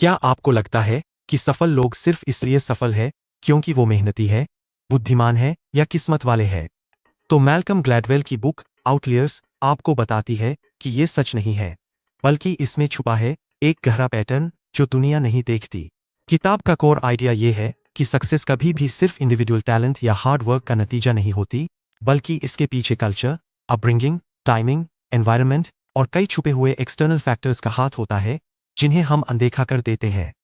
क्या आपको लगता है कि सफल लोग सिर्फ इसलिए सफल है क्योंकि वो मेहनती है, बुद्धिमान है या किस्मत वाले हैं? तो मैल्कम ग्लैडवेल की बुक आउटलियर्स आपको बताती है कि ये सच नहीं है, बल्कि इसमें छुपा है एक गहरा पैटर्न जो दुनिया नहीं देखती। किताब का कोर आइडिया ये है कि सक्सेस कभी भी सिर्फ इंडिविजुअल टैलेंट या हार्ड वर्क का नतीजा नहीं होती, बल्कि इसके पीछे कल्चर, अपब्रिंगिंग, टाइमिंग, एनवायरनमेंट और कई छुपे हुए एक्सटर्नल फैक्टर्स का हाथ होता है, जिन्हें हम अनदेखा कर देते हैं।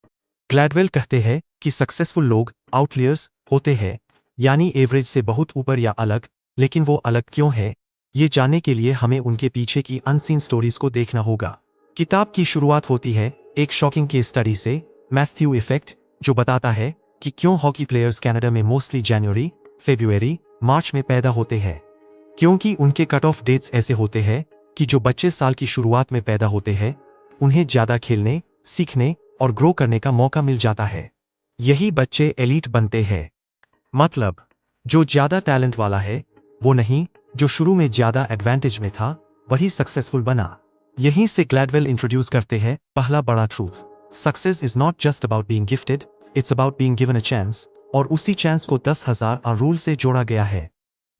ग्लैडवेल कहते हैं कि सक्सेसफुल लोग आउटलियर्स होते हैं, यानी एवरेज से बहुत ऊपर या अलग, लेकिन वो अलग क्यों है? ये जानने के लिए हमें उनके पीछे की अनसीन स्टोरीज को देखना होगा। किताब की शुरुआत होती है एक शॉकिंग केस स्टडी से, मैथ्यू इफेक्ट, जो बताता है कि क्यों हॉकी प्लेयर्स कनाडा में मोस्टली जनवरी, फरवरी, मार्च में पैदा होते हैं। क्योंकि उनके कट ऑफ डेट्स ऐसे होते हैं कि जो बच्चे साल की शुरुआत में पैदा होते हैं, उन्हें ज्यादा खेलने, सीखने और ग्रो करने का मौका मिल जाता है। यही बच्चे एलीट बनते हैं। मतलब, जो ज्यादा टैलेंट वाला है, वो नहीं, जो शुरू में ज्यादा एडवांटेज में था, वही सक्सेसफुल बना। यहीं से ग्लैडवेल इंट्रोड्यूस करते हैं पहला बड़ा truth. Success is not just about being gifted, it's about being given a chance, और उसी चांस को 10,000 रूल से जोड़ा गया है।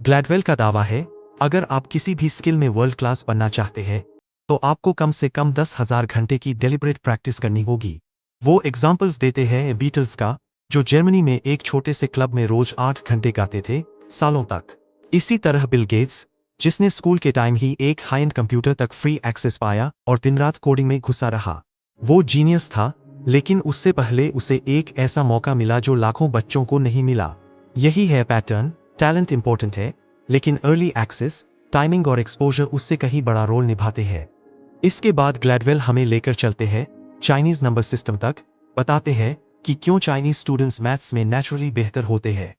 ग्लैडवेल का दावा है, अगर आप किसी भी स्किल में वर्ल्ड क्लास बनना चाहते हैं, तो आपको कम से कम 10,000 घंटे की डेलिब्रेट प्रैक्टिस करनी होगी। वो एग्जाम्पल्स देते हैं बीटल्स का, जो जर्मनी में एक छोटे से क्लब में रोज 8 घंटे गाते थे, सालों तक। इसी तरह बिल गेट्स, जिसने स्कूल के टाइम ही एक हाई एंड कंप्यूटर तक फ्री एक्सेस पाया और दिन रात कोडिंग में घुसा रहा। वो जीनियस था, लेकिन उससे पहले उसे एक ऐसा मौका मिला जो लाखों बच्चों को नहीं मिला। यही है पैटर्न। टैलेंट इंपॉर्टेंट है, लेकिन अर्ली एक्सेस, टाइमिंग और एक्सपोजर उससे कहीं बड़ा रोल निभाते हैं। इसके बाद ग्लैडवेल हमें लेकर चलते हैं चाइनीज नंबर सिस्टम तक, बताते हैं कि क्यों चाइनीज स्टूडेंट्स मैथ्स में नेचुरली बेहतर होते हैं।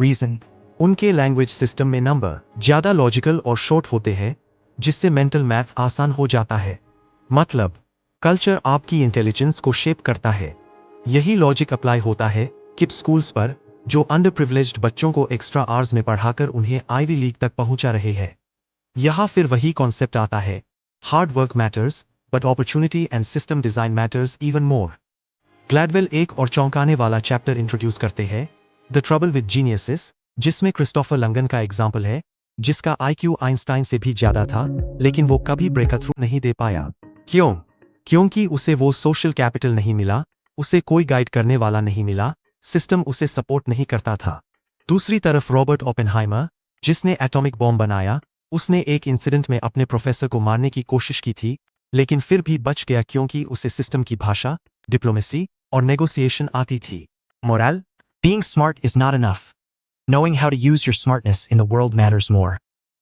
रीजन, उनके लैंग्वेज सिस्टम में नंबर ज्यादा लॉजिकल और शॉर्ट होते हैं, जिससे मेंटल मैथ आसान हो जाता है। मतलब, कल्चर आपकी इंटेलिजेंस को शेप करता है। यही लॉजिक अप्लाई होता है किप स्कूल्स पर, जो अंडर प्रिविलेज्ड बच्चों को एक्स्ट्रा आवर्स में पढ़ाकर उन्हें आईवी लीग तक पहुंचा रहे हैं। यहां फिर वही कॉन्सेप्ट आता है, hard work matters, but opportunity and system design matters even more. Gladwell एक और चौंकाने वाला चैप्टर इंट्रोड्यूस करते हैं, द ट्रबल विद जीनियसेस, जिसमें क्रिस्टोफर लंगन का एग्जाम्पल है, जिसका आईक्यू आइंस्टाइन से भी ज्यादा था, लेकिन वो कभी ब्रेक थ्रू नहीं दे पाया। क्यों? क्योंकि उसे वो सोशल कैपिटल नहीं मिला, उसे कोई गाइड करने वाला नहीं मिला, सिस्टम उसे सपोर्ट नहीं करता था। दूसरी तरफ रॉबर्ट ओपेनहाइमर, जिसने एटॉमिक बॉम्ब बनाया, उसने एक इंसिडेंट में अपने प्रोफेसर को मारने की कोशिश की थी, लेकिन फिर भी बच गया क्योंकि उसे सिस्टम की भाषा, डिप्लोमेसी और नेगोशिएशन आती थी। Moral, being smart is not enough, knowing how to use your smartness in the world matters more.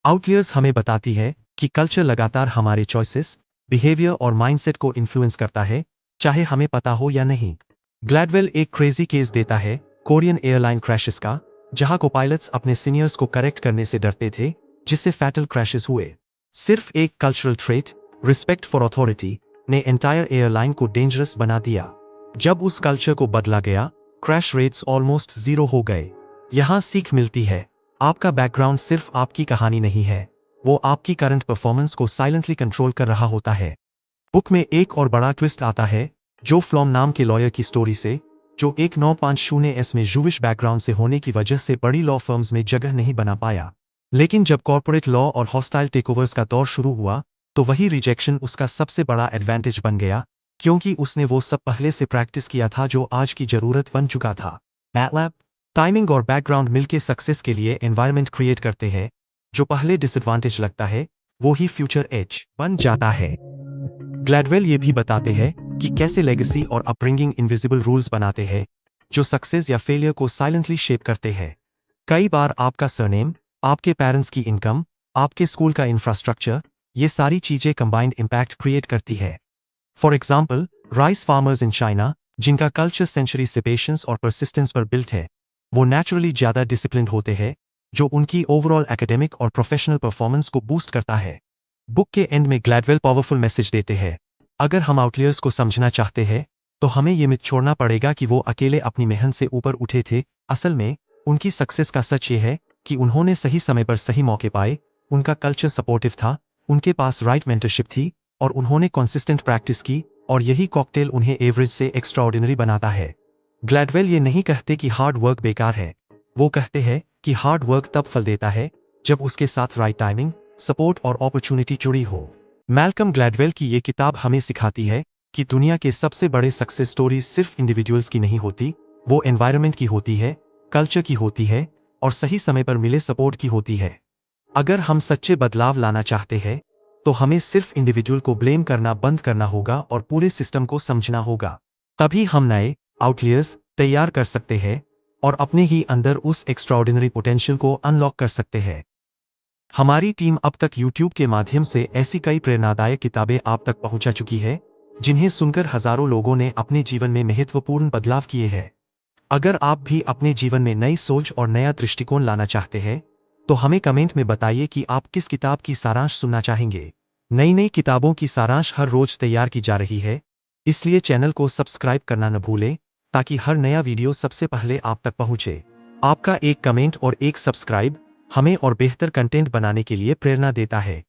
Outliers हमें बताती है कि कल्चर लगातार हमारे चॉइसेस, बिहेवियर और माइंडसेट को इन्फ्लुएंस करता है, चाहे हमें पता हो या नहीं। ग्लैडवेल एक क्रेजी केस देता है कोरियन एयरलाइन क्रैशेस का, जहां को पायलट्स अपने सीनियर्स को करेक्ट करने से डरते थे, जिससे फैटल क्रैशेस हुए। सिर्फ एक cultural trait, respect for authority, ने एंटायर एयरलाइन को डेंजरस बना दिया। जब उस कल्चर को बदला गया, क्रैश रेट्स ऑलमोस्ट जीरो हो गए। यहां सीख मिलती है, आपका बैकग्राउंड सिर्फ आपकी कहानी नहीं है, वो आपकी करंट परफॉर्मेंस को साइलेंटली कंट्रोल कर रहा होता है। बुक में एक और बड़ा ट्विस्ट आता है, जो फ्लॉम नाम के लॉयर की स्टोरी से, जो एक 950 में जूविश बैकग्राउंड से होने की वजह से बड़ी लॉ फर्म्स में जगह नहीं बना पाया। लेकिन जब कॉर्पोरेट लॉ और हॉस्टाइल टेकओवर्स का दौर शुरू हुआ, तो वही रिजेक्शन उसका सबसे बड़ा एडवांटेज बन गया, क्योंकि उसने वो सब पहले से प्रैक्टिस किया था जो आज की जरूरत बन चुका था। मैटलैब, टाइमिंग और बैकग्राउंड मिलके सक्सेस के लिए एनवायरनमेंट क्रिएट करते हैं, जो पहले डिसएडवांटेज लगता है, वो ही फ्यूचर एज बन जाता है। ग्लैडवेल ये भी बताते हैं कि कैसे लेगेसी और अपब्रिंगिंग इनविजिबल रूल्स बनाते हैं, जो सक्सेस या फेलियर को साइलेंटली शेप करते हैं। कई बार आपका सरनेम, आपके पेरेंट्स की इनकम, आपके स्कूल का इंफ्रास्ट्रक्चर, ये सारी चीजें कंबाइंड इम्पैक्ट क्रिएट करती है। For example, rice farmers in China, जिनका कल्चर सेंचुरी से पेशेंस और परसिस्टेंस पर बिल्ट है, वो नेचुरली ज्यादा डिसिप्लिन्ड होते हैं, जो उनकी ओवरऑल एकेडमिक और प्रोफेशनल परफॉर्मेंस को बूस्ट करता है। बुक के एंड में ग्लैडवेल पावरफुल मैसेज देते हैं, अगर हम आउटलियर्स को समझना चाहते हैं, तो हमें ये मिथ छोड़ना पड़ेगा कि वो अकेले अपनी मेहनत से ऊपर उठे थे। असल में, उनकी सक्सेस का सच ये है कि उन्होंने सही समय पर सही मौके पाए, उनका कल्चर सपोर्टिव था, उनके पास राइट मेंटरशिप थी, और उन्होंने कंसिस्टेंट प्रैक्टिस की, और यही कॉकटेल उन्हें एवरेज से एक्स्ट्राऑर्डिनरी बनाता है। ग्लैडवेल ये नहीं कहते कि हार्ड वर्क बेकार है, वो कहते हैं कि हार्ड वर्क तब फल देता है जब उसके साथ राइट टाइमिंग, सपोर्ट और अपॉर्चुनिटी जुड़ी हो। मैल्कम ग्लैडवेल की ये किताब हमें सिखाती है कि दुनिया के सबसे बड़े सक्सेस स्टोरीज सिर्फ इंडिविजुअल्स की नहीं होती, वो एनवायरनमेंट की होती है, कल्चर की होती है और सही समय पर मिले सपोर्ट की होती है। अगर हम सच्चे बदलाव लाना चाहते हैं तो हमें सिर्फ इंडिविजुअल को ब्लेम करना बंद करना होगा और पूरे सिस्टम को समझना होगा। तभी हम नए आउटलियर्स तैयार कर सकते हैं और अपने ही अंदर उस एक्स्ट्राऑर्डिनरी पोटेंशियल को अनलॉक कर सकते हैं। हमारी टीम अब तक YouTube के माध्यम से ऐसी कई प्रेरणादायक किताबें आप तक पहुंचा चुकी है, जिन्हें सुनकर हजारों लोगों ने अपने जीवन में महत्वपूर्ण बदलाव किए हैं। अगर आप भी अपने जीवन में नई सोच और नया दृष्टिकोण लाना चाहते हैं, तो हमें कमेंट में बताइए कि आप किस किताब की सारांश सुनना चाहेंगे। नई नई किताबों की सारांश हर रोज तैयार की जा रही है, इसलिए चैनल को सब्सक्राइब करना न भूलें, ताकि हर नया वीडियो सबसे पहले आप तक पहुंचे। आपका एक कमेंट और एक सब्सक्राइब हमें और बेहतर कंटेंट बनाने के लिए प्रेरणा देता है।